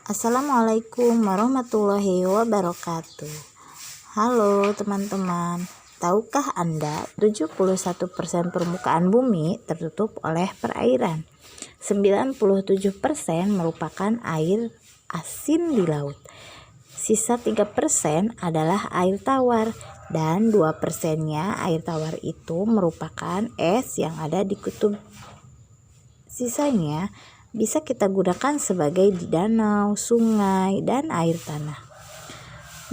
Assalamualaikum warahmatullahi wabarakatuh. Halo teman-teman, tahukah Anda 71% permukaan bumi tertutup oleh perairan? 97% merupakan air asin di laut. Sisa 3% adalah air tawar dan 2%-nya air tawar itu merupakan es yang ada di kutub. Sisanya bisa kita gunakan sebagai di danau, sungai, dan air tanah.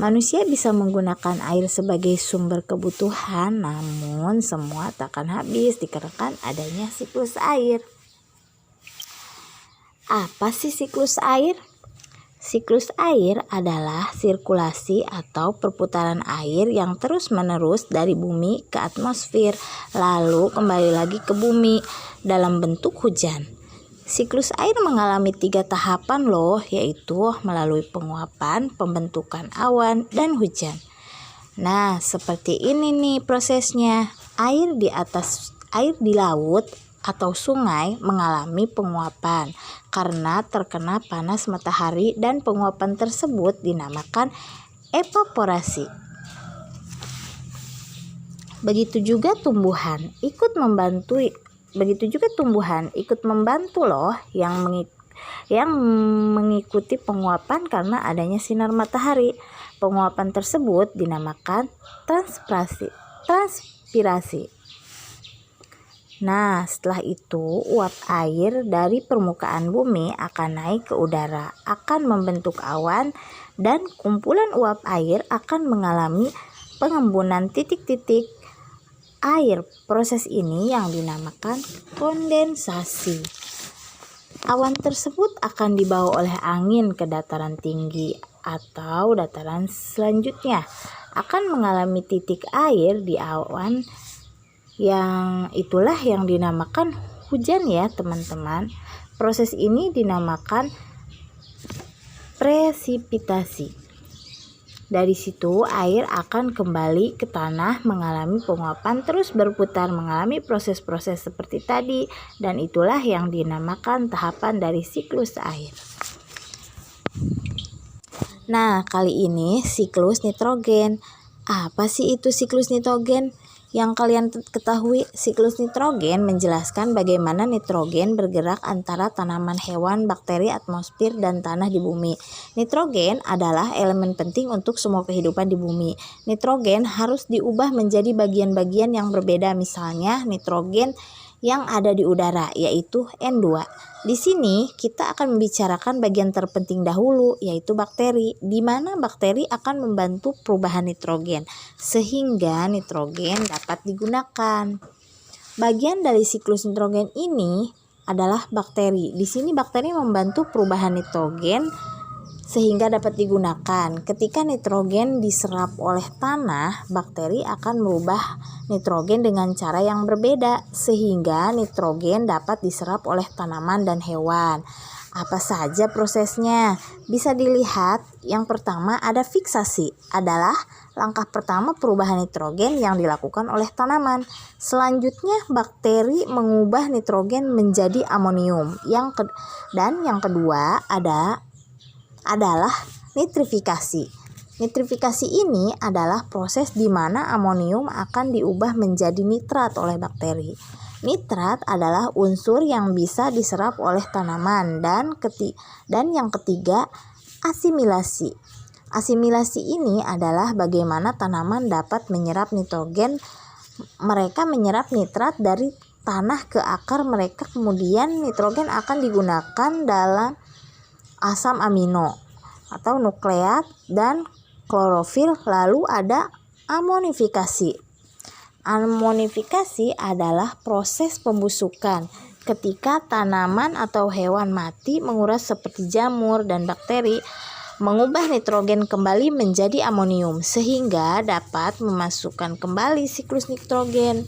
Manusia bisa menggunakan air sebagai sumber kebutuhan, namun semua tak akan habis dikarenakan adanya siklus air. Apa sih siklus air? Siklus air adalah sirkulasi atau perputaran air yang terus-menerus dari bumi ke atmosfer, lalu kembali lagi ke bumi dalam bentuk hujan. Siklus air mengalami 3 tahapan loh, yaitu melalui penguapan, pembentukan awan, dan hujan. Nah, seperti ini nih prosesnya. Air di laut atau sungai mengalami penguapan karena terkena panas matahari dan penguapan tersebut dinamakan evaporasi. Begitu juga tumbuhan ikut membantu loh yang mengikuti penguapan karena adanya sinar matahari. Penguapan tersebut dinamakan transpirasi. Nah, setelah itu uap air dari permukaan bumi akan naik ke udara, akan membentuk awan, dan kumpulan uap air akan mengalami pengembunan titik-titik air. Proses ini yang dinamakan kondensasi. Awan tersebut akan dibawa oleh angin ke dataran tinggi atau dataran selanjutnya, akan mengalami titik air di awan, yang itulah yang dinamakan hujan ya teman-teman. Proses ini dinamakan presipitasi. Dari situ air akan kembali ke tanah mengalami penguapan, terus berputar mengalami proses-proses seperti tadi, dan itulah yang dinamakan tahapan dari siklus air. Nah, kali ini siklus nitrogen. Apa sih itu siklus nitrogen? Yang kalian ketahui, siklus nitrogen menjelaskan bagaimana nitrogen bergerak antara tanaman, hewan, bakteri, atmosfer, dan tanah di bumi. Nitrogen adalah elemen penting untuk semua kehidupan di bumi. Nitrogen harus diubah menjadi bagian-bagian yang berbeda, misalnya nitrogen yang ada di udara, yaitu N2. Di sini kita akan membicarakan bagian terpenting dahulu, yaitu bakteri, di mana bakteri akan membantu perubahan nitrogen sehingga nitrogen dapat digunakan. Bagian dari siklus nitrogen ini adalah bakteri. Di sini bakteri membantu perubahan nitrogen sehingga dapat digunakan. Ketika nitrogen diserap oleh tanah, bakteri akan merubah nitrogen dengan cara yang berbeda sehingga nitrogen dapat diserap oleh tanaman dan hewan. Apa saja prosesnya? Bisa dilihat, yang pertama ada fiksasi, adalah langkah pertama perubahan nitrogen yang dilakukan oleh tanaman. Selanjutnya bakteri mengubah nitrogen menjadi amonium. Dan yang kedua adalah nitrifikasi. Nitrifikasi ini adalah proses di mana amonium akan diubah menjadi nitrat oleh bakteri. Nitrat adalah unsur yang bisa diserap oleh tanaman. Dan yang ketiga, asimilasi. Asimilasi ini adalah bagaimana tanaman dapat menyerap nitrogen. Mereka menyerap nitrat dari tanah ke akar mereka, kemudian nitrogen akan digunakan dalam asam amino atau nukleat dan klorofil. Lalu ada amonifikasi. Amonifikasi adalah proses pembusukan ketika tanaman atau hewan mati menguras seperti jamur dan bakteri mengubah nitrogen kembali menjadi amonium sehingga dapat memasukkan kembali siklus nitrogen.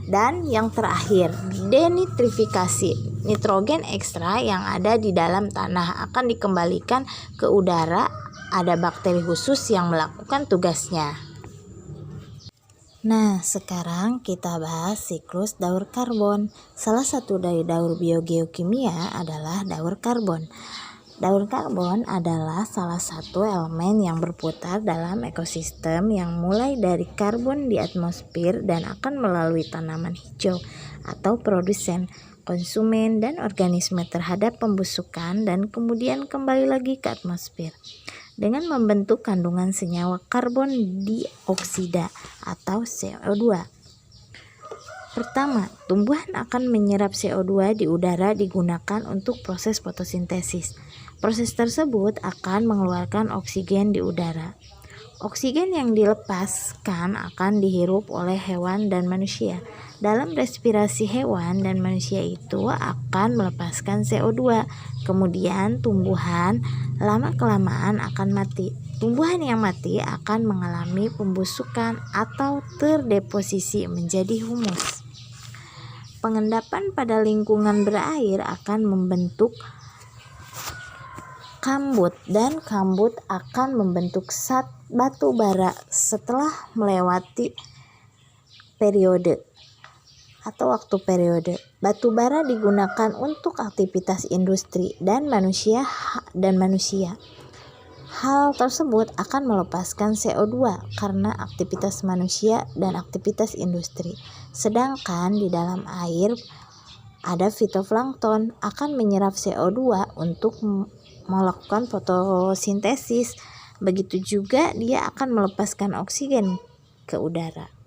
Dan yang terakhir, denitrifikasi. Nitrogen ekstra yang ada di dalam tanah akan dikembalikan ke udara. Ada bakteri khusus yang melakukan tugasnya. Nah, sekarang kita bahas siklus daur karbon. Salah satu dari daur biogeokimia adalah daur karbon. Daun karbon adalah salah satu elemen yang berputar dalam ekosistem yang mulai dari karbon di atmosfer dan akan melalui tanaman hijau atau produsen, konsumen, dan organisme terhadap pembusukan dan kemudian kembali lagi ke atmosfer dengan membentuk kandungan senyawa karbon dioksida atau CO2. Pertama, tumbuhan akan menyerap CO2 di udara digunakan untuk proses fotosintesis. Proses tersebut akan mengeluarkan oksigen di udara. Oksigen yang dilepaskan akan dihirup oleh hewan dan manusia. Dalam respirasi hewan dan manusia itu akan melepaskan CO2. Kemudian tumbuhan lama-kelamaan akan mati. Tumbuhan yang mati akan mengalami pembusukan atau terdeposisi menjadi humus. Pengendapan pada lingkungan berair akan membentuk kambut dan kambut akan membentuk batu bara setelah melewati periode atau waktu periode. Batu bara digunakan untuk aktivitas industri dan manusia. Hal tersebut akan melepaskan CO2 karena aktivitas manusia dan aktivitas industri. Sedangkan di dalam air ada fitoplankton akan menyerap CO2 untuk melakukan fotosintesis. Begitu juga dia akan melepaskan oksigen ke udara.